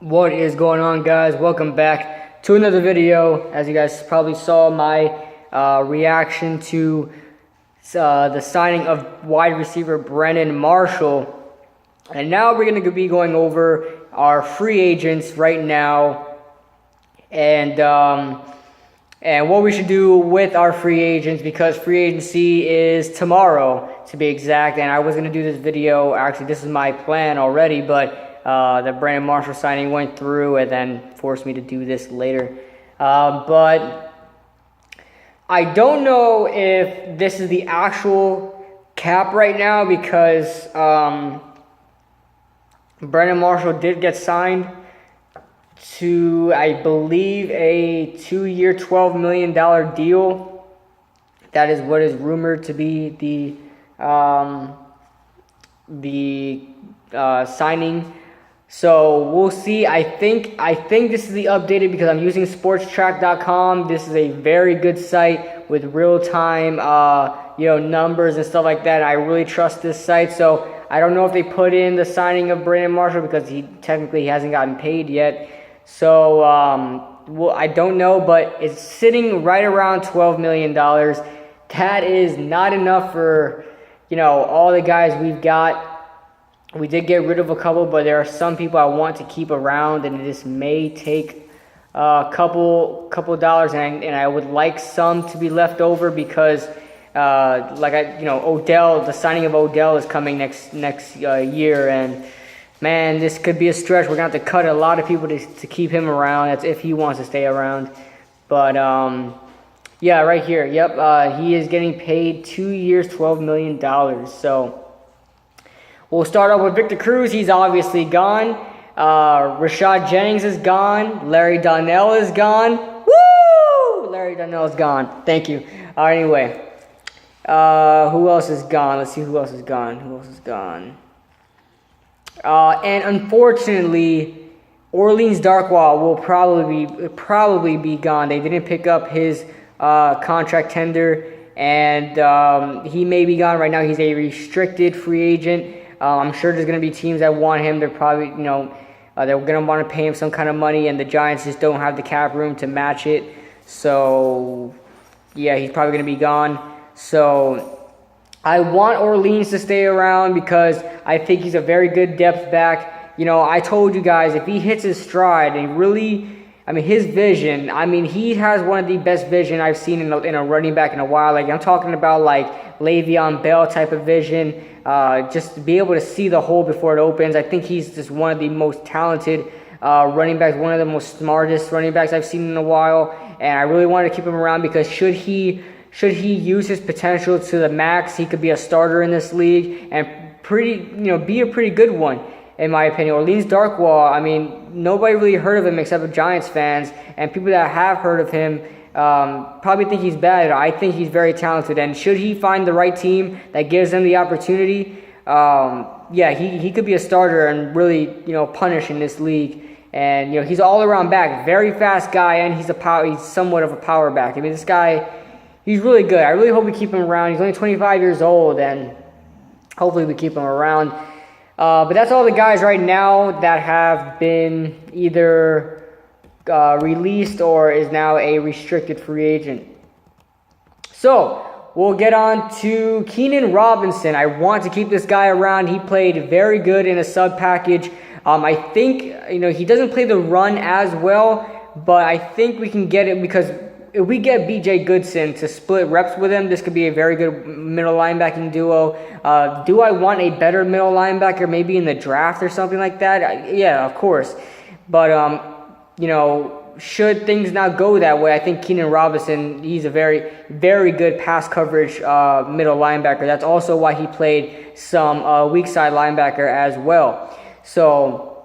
What is going on, guys? Welcome back to another video. As you guys probably saw, my reaction to the signing of wide receiver Brandon Marshall. And now we're going to be going over our free agents right now, and what we should do with our free agents, because free agency is tomorrow, to be exact. And I was going to do this video, actually this is my plan already, but the Brandon Marshall signing went through and then forced me to do this later. But I don't know if this is the actual cap right now, because Brandon Marshall did get signed to, I believe, a 2-year, $12 million deal. That is what is rumored to be the signing. So we'll see. I think this is the updated, because I'm using sportstrack.com. This is a very good site with real-time numbers and stuff like that. I really trust this site. So I don't know if they put in the signing of Brandon Marshall, because he technically hasn't gotten paid yet. So well, I don't know, but it's sitting right around $12 million. That is not enough for all the guys we've got. We did get rid of a couple, but there are some people I want to keep around, and this may take a couple dollars, and I would like some to be left over, because Odell, the signing of Odell is coming next year, and man, this could be a stretch. We're gonna have to cut a lot of people to keep him around. That's if he wants to stay around. But yeah, right here, yep, he is getting paid 2 years, $12 million. So we'll start off with Victor Cruz. He's obviously gone. Rashad Jennings is gone. Larry Donnell is gone. Woo! Larry Donnell is gone. Thank you. Anyway, who else is gone? Let's see who else is gone. And unfortunately, Orleans Darkwa will probably be gone. They didn't pick up his contract tender, and he may be gone right now. He's a restricted free agent. I'm sure there's going to be teams that want him. They're probably, they're going to want to pay him some kind of money, and the Giants just don't have the cap room to match it. So, yeah, he's probably going to be gone. So I want Orleans to stay around, because I think he's a very good depth back. I told you guys, if he hits his stride and really, his vision, he has one of the best vision I've seen in a running back in a while. Like, I'm talking about like Le'Veon Bell type of vision, just to be able to see the hole before it opens. I think he's just one of the most talented running backs, one of the most smartest running backs I've seen in a while, and I really wanted to keep him around, because should he use his potential to the max, he could be a starter in this league and be a pretty good one, in my opinion. Orleans Darkwa, nobody really heard of him except Giants fans, and people that have heard of him probably think he's bad. I think he's very talented, and should he find the right team that gives him the opportunity, yeah, he could be a starter and really punish in this league. And he's an all-around back, very fast guy, and he's somewhat of a power back. This guy, he's really good. I really hope we keep him around. He's only 25 years old, and hopefully we keep him around. But that's all the guys right now that have been either released or is now a restricted free agent. So we'll get on to Keenan Robinson. I want to keep this guy around. He played very good in a sub package. I think he doesn't play the run as well, but I think we can get it, because if we get B.J. Goodson to split reps with him, this could be a very good middle linebacking duo. Do I want a better middle linebacker maybe in the draft or something like that? Yeah, of course. But, should things not go that way, I think Keenan Robinson, he's a very, very good pass coverage middle linebacker. That's also why he played some weak side linebacker as well. So,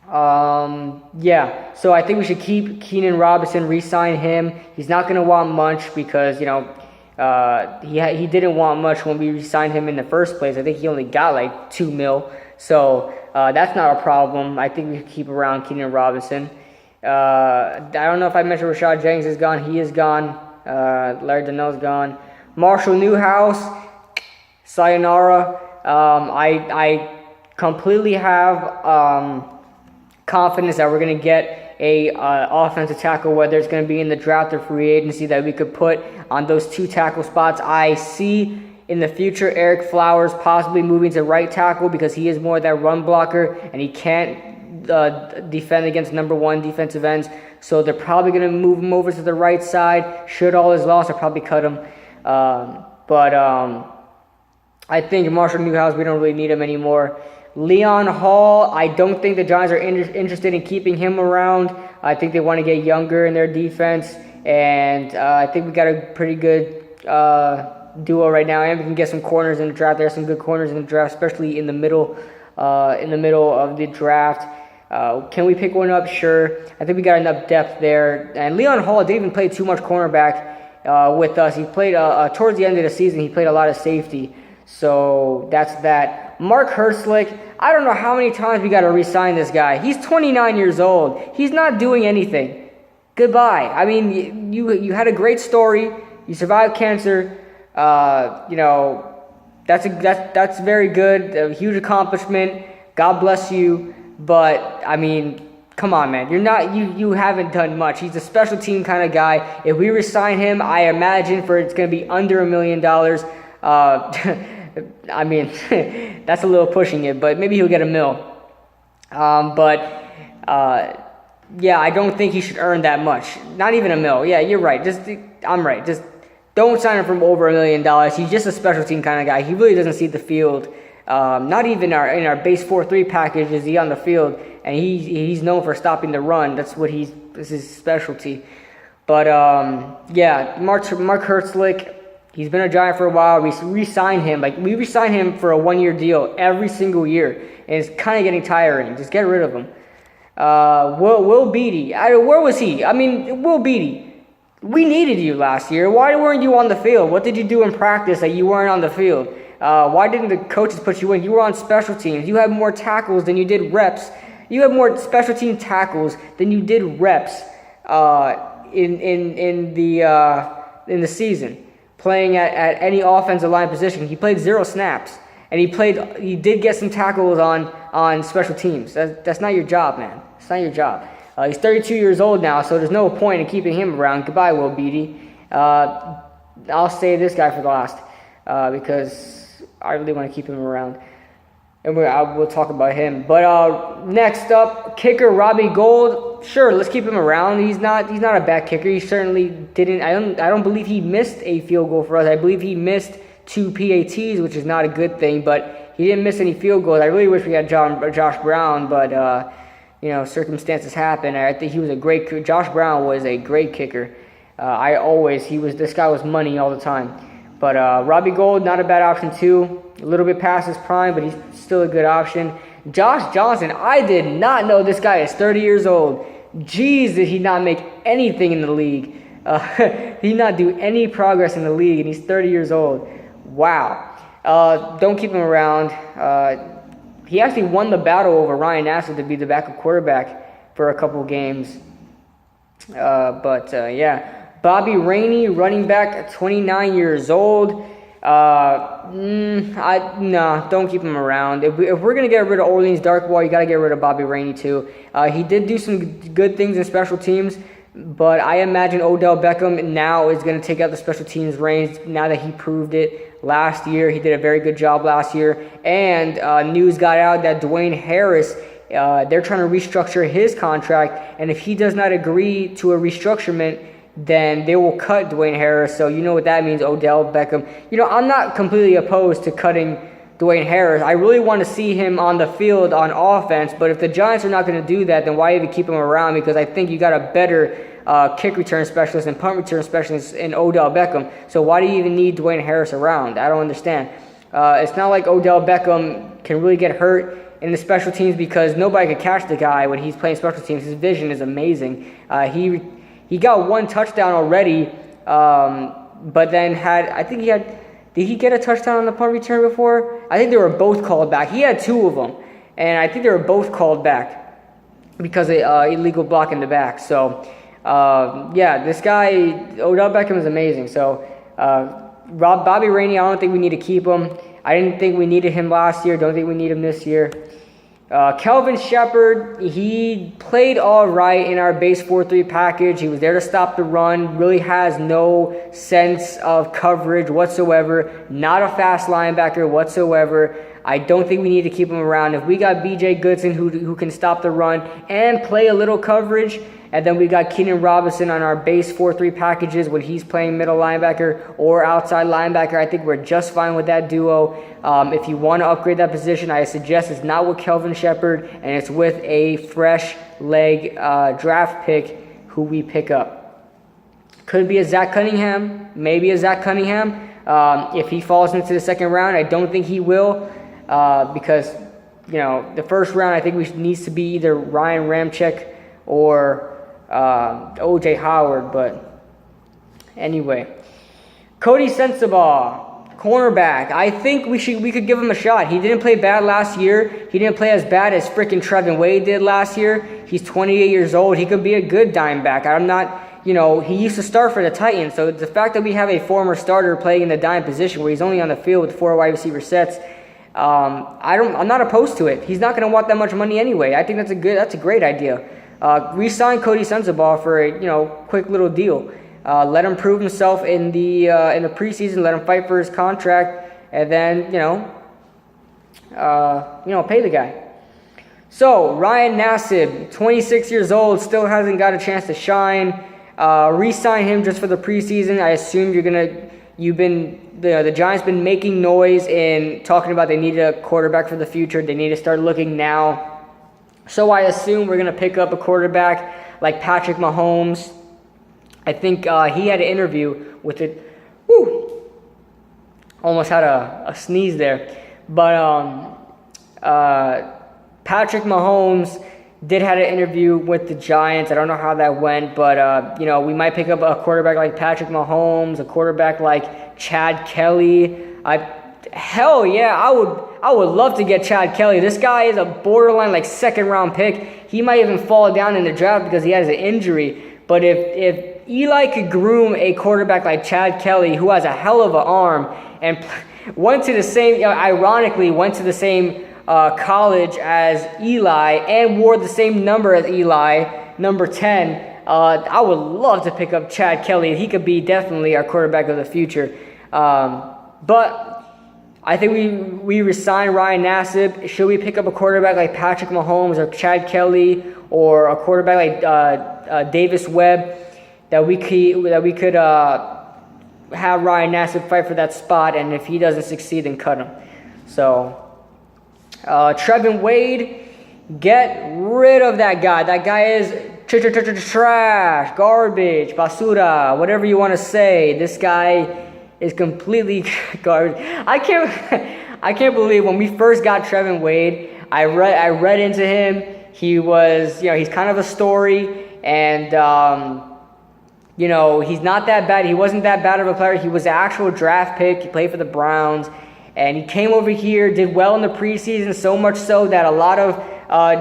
yeah, so I think we should keep Keenan Robinson, re-sign him. He's not going to want much, because, he didn't want much when we re-signed him in the first place. I think he only got like $2 million. So, that's not a problem. I think we should keep around Keenan Robinson. I don't know if I mentioned Rashad Jennings is gone. He is gone. Larry Donnell's gone. Marshall Newhouse, sayonara. I completely have confidence that we're going to get a offensive tackle, whether it's going to be in the draft or free agency, that we could put on those 2 tackle spots. I see in the future Eric Flowers possibly moving to right tackle because he is more that run blocker and he can't defend against number 1 defensive ends. So they're probably going to move him over to the right side. Should all is lost, I'll probably cut him. But I think Marshall Newhouse, we don't really need him anymore. Leon Hall, I don't think the Giants are interested in keeping him around. I think they want to get younger in their defense, and I think we got a pretty good duo right now, and we can get some corners in the draft. There are some good corners in the draft, especially in the middle of the draft. Can we pick one up? Sure. I think we got enough depth there. And Leon Hall didn't even play too much cornerback with us. He played towards the end of the season. He played a lot of safety. So that's that. Mark Herzlich, I don't know how many times we got to re-sign this guy. He's 29 years old. He's not doing anything. Goodbye. I mean, you had a great story. You survived cancer. That's very good. A huge accomplishment. God bless you. But I mean, come on, man. You haven't done much. He's a special team kind of guy. If we re-sign him, I imagine it's going to be under $1 million. I mean, that's a little pushing it, but maybe he'll get $1 million. Yeah, I don't think he should earn that much. Not even $1 million. Yeah, you're right. I'm right. Just don't sign him for over $1 million. He's just a special team kind of guy. He really doesn't see the field. Not even in our base 4-3 package is he on the field, and he's known for stopping the run. That's his specialty. But yeah, Mark Herzlich. He's been a Giant for a while. We re-signed him. We re-signed him for a 1-year deal every single year. And it's kind of getting tiring. Just get rid of him. Will Beatty. Where was he? I mean, Will Beatty. We needed you last year. Why weren't you on the field? What did you do in practice that you weren't on the field? Why didn't the coaches put you in? You were on special teams. You had more tackles than you did reps. You had more special team tackles than you did reps in the season. Playing at any offensive line position. He played 0 snaps. And he did get some tackles on special teams. That's not your job, man. It's not your job. He's 32 years old now, so there's no point in keeping him around. Goodbye, Will Beatty. I'll save this guy for the last because I really want to keep him around. And we'll talk about him. But next up, kicker Robbie Gould. Sure, let's keep him around. He's not a bad kicker. He certainly didn't. I don't believe he missed a field goal for us. I believe he missed 2 PATs, which is not a good thing. But he didn't miss any field goals. I really wish we had Josh Brown, but circumstances happen. I think he was a great kicker. Josh Brown was a great kicker. This guy was money all the time. But Robbie Gould, not a bad option too. A little bit past his prime, but he's still a good option. Josh Johnson, I did not know this guy is 30 years old. Jeez, did he not make anything in the league. He did not do any progress in the league, and he's 30 years old. Wow. Don't keep him around. He actually won the battle over Ryan Nassib to be the backup quarterback for a couple games. Yeah. Bobby Rainey, running back, 29 years old. Don't keep him around. If we're going to get rid of Orleans Darkwa, you got to get rid of Bobby Rainey too. He did do some good things in special teams, but I imagine Odell Beckham now is going to take out the special teams reins now that he proved it last year. He did a very good job last year, and news got out that Dwayne Harris, they're trying to restructure his contract, and if he does not agree to a restructurement, then they will cut Dwayne Harris. So you know what that means, Odell Beckham. I'm not completely opposed to cutting Dwayne Harris. I really want to see him on the field on offense, but if the Giants are not going to do that, then why even keep him around? Because I think you got a better kick return specialist and punt return specialist in Odell Beckham. So why do you even need Dwayne Harris around? I don't understand. It's not like Odell Beckham can really get hurt in the special teams because nobody can catch the guy when he's playing special teams. His vision is amazing. He got 1 touchdown already, but then did he get a touchdown on the punt return before? I think they were both called back. He had 2 of them, and I think they were both called back because of illegal block in the back. So, this guy, Odell Beckham, is amazing. So, Bobby Rainey, I don't think we need to keep him. I didn't think we needed him last year. Don't think we need him this year. Kelvin Shepherd, he played all right in our base 4-3 package. He was there to stop the run, really has no sense of coverage whatsoever, not a fast linebacker whatsoever. I don't think we need to keep him around. If we got B.J. Goodson who can stop the run and play a little coverage, and then we got Keenan Robinson on our base 4-3 packages when he's playing middle linebacker or outside linebacker, I think we're just fine with that duo. If you want to upgrade that position, I suggest it's not with Kelvin Shepherd, and it's with a fresh leg draft pick who we pick up. Could be a Zach Cunningham, maybe a Zach Cunningham. If he falls into the second round, I don't think he will, because the first round I think needs to be either Ryan Ramczyk or O.J. Howard. But anyway, Cody Sensabaugh, cornerback. I think we could give him a shot. He didn't play bad last year. He didn't play as bad as freaking Trevin Wade did last year. He's 28 years old. He could be a good dime back. I'm not, he used to start for the Titans. So the fact that we have a former starter playing in the dime position where he's only on the field with 4 wide receiver sets, I'm not opposed to it. He's not going to want that much money anyway. I think that's a great idea. Re-sign Cody Sensabaugh for a quick little deal. Let him prove himself in the preseason. Let him fight for his contract, and then pay the guy. So Ryan Nassib, 26 years old, still hasn't got a chance to shine. Re-sign him just for the preseason. I assume the Giants been making noise in talking about they need a quarterback for the future. They need to start looking now. So I assume we're going to pick up a quarterback like Patrick Mahomes. I think he had an interview with it. Woo! Almost had a sneeze there. But Patrick Mahomes did have an interview with the Giants. I don't know how that went, but we might pick up a quarterback like Patrick Mahomes, a quarterback like Chad Kelly. Hell yeah, I would love to get Chad Kelly. This guy is a borderline second round pick. He might even fall down in the draft because he has an injury. But if Eli could groom a quarterback like Chad Kelly, who has a hell of an arm and went to the same college as Eli and wore the same number as Eli, number 10, I would love to pick up Chad Kelly. He could be definitely our quarterback of the future. But I think we resign Ryan Nassib. Should we pick up a quarterback like Patrick Mahomes or Chad Kelly or a quarterback like Davis Webb that we could have Ryan Nassib fight for that spot, and if he doesn't succeed, then cut him. So Trevin Wade, get rid of that guy. That guy is trash, garbage, basura, whatever you want to say. This guy is completely garbage. I can't believe when we first got Trevin Wade, I read into him. He was, he's kind of a story, and he's not that bad. He wasn't that bad of a player. He was an actual draft pick. He played for the Browns, and he came over here, did well in the preseason, so much so that a lot of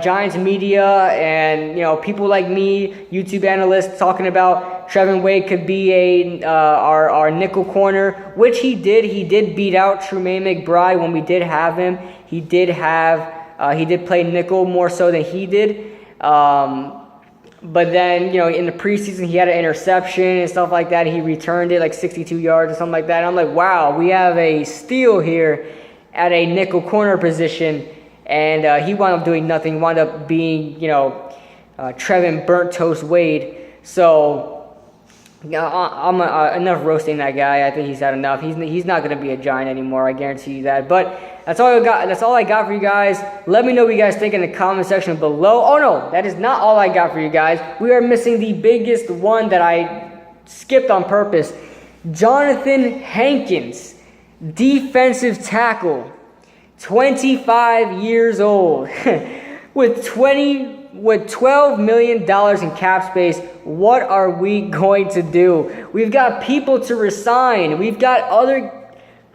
Giants media and people like me, YouTube analysts, talking about Trevin Wade could be our nickel corner, which he did. He did beat out Trumaine McBride when we did have him. He did play nickel more so than he did. But then, in the preseason, he had an interception and stuff like that. He returned it 62 yards or something like that. And I'm like, wow, we have a steal here at a nickel corner position. And he wound up doing nothing. He wound up being, Trevin Burnt Toast Wade. So I'm enough roasting that guy. I think he's had enough. He's not going to be a Giant anymore. I guarantee you that. But that's all I got. That's all I got for you guys. Let me know what you guys think in the comment section below. Oh no, that is not all I got for you guys. We are missing the biggest one that I skipped on purpose. Jonathan Hankins, defensive tackle, 25 years old, with $12 million in cap space. What are we going to do? We've got people to resign. We've got other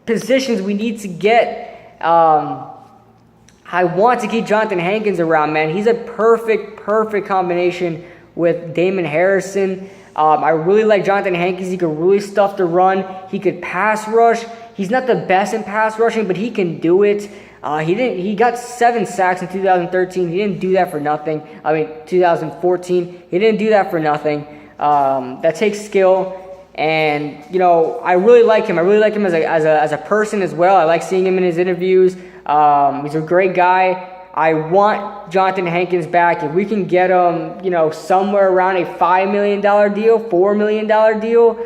positions we need to get. I want to keep Jonathan Hankins around, man. He's a perfect combination with Damon Harrison. I really like Jonathan Hankins. He could really stuff the run. He could pass rush. He's not the best in pass rushing, but he can do it. He got 7 sacks in 2013. He didn't do that for nothing. 2014. He didn't do that for nothing. That takes skill. And, you know, I really like him. I really like him as a person as well. I like seeing him in his interviews. He's a great guy. I want Jonathan Hankins back. If we can get him, you know, somewhere around a $5 million deal, $4 million deal,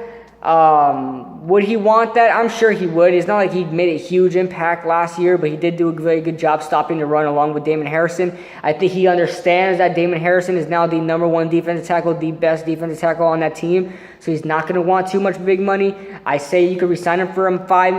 would he want that? I'm sure he would. It's not like he made a huge impact last year, but he did do a very good job stopping the run along with Damon Harrison. I think he understands that Damon Harrison is now the #1 defensive tackle, the best defensive tackle on that team, so he's not going to want too much big money. I say you could resign him for a $5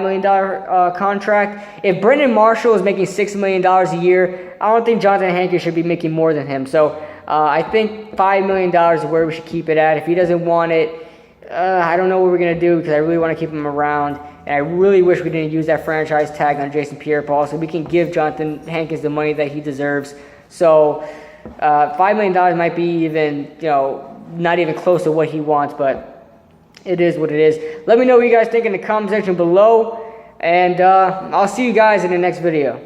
million contract. If Brandon Marshall is making $6 million a year, I don't think Jonathan Hankins should be making more than him. So I think $5 million is where we should keep it at. If he doesn't want it, I don't know what we're going to do, because I really want to keep him around. And I really wish we didn't use that franchise tag on Jason Pierre-Paul, so we can give Jonathan Hankins the money that he deserves. So $5 million might be even, you know, not even close to what he wants, but it is what it is. Let me know what you guys think in the comment section below, and I'll see you guys in the next video.